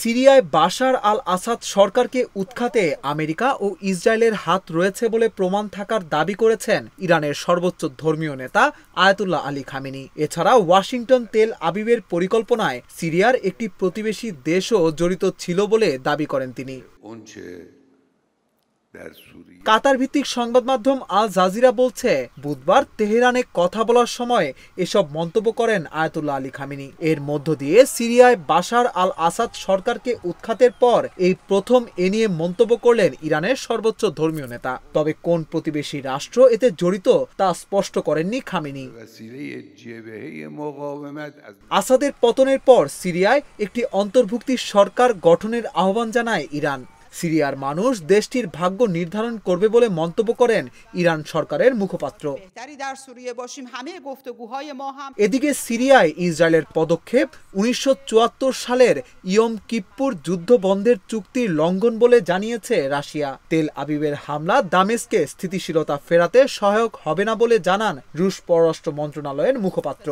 সিরিয়ায় বাশার আল আসাদ সরকারকে উৎখাতে আমেরিকা ও ইসরায়েলের হাত রয়েছে বলে প্রমাণ থাকার দাবি করেছেন ইরানের সর্বোচ্চ ধর্মীয় নেতা আয়াতুল্লাহ আলী খামেনি। এছাড়া ওয়াশিংটন তেল আবিবের পরিকল্পনায় সিরিয়ার একটি প্রতিবেশী দেশও জড়িত ছিল বলে দাবি করেন তিনি। কাতার ভিত্তিক সংবাদ মাধ্যম আল জাজিরা বলছে, বুধবার তেহরানে কথা বলার সময় এসব মন্তব্য করেন আয়াতুল্লাহ আলী খামেনি। এর মধ্য দিয়ে সিরিয়ায় বাশার আল আসাদ সরকারকে উৎখাতের পর এই প্রথম এ নিয়ে মন্তব্য করলেন ইরানের সর্বোচ্চ ধর্মীয় নেতা। তবে কোন প্রতিবেশী রাষ্ট্র এতে জড়িত তা স্পষ্ট করেননি খামেনি। আসাদের পতনের পর সিরিয়ায় একটি অন্তর্ভুক্তি সরকার গঠনের আহ্বান জানায় ইরান। সিরিয়ার মানুষ দেশটির ভাগ্য নির্ধারণ করবে বলে মন্তব্য করেন ইরান সরকারের মুখপাত্র। এদিকে সিরিয়ায় ইসরায়েলের পদক্ষেপ 1974 সালের ইয়ম কিপ্পুর যুদ্ধ বন্ধের চুক্তির লঙ্ঘন বলে জানিয়েছে রাশিয়া। তেল আবিবের হামলা দামেস্কে স্থিতিশীলতা ফেরাতে সহায়ক হবে না বলে জানান রুশ পররাষ্ট্র মন্ত্রণালয়ের মুখপাত্র।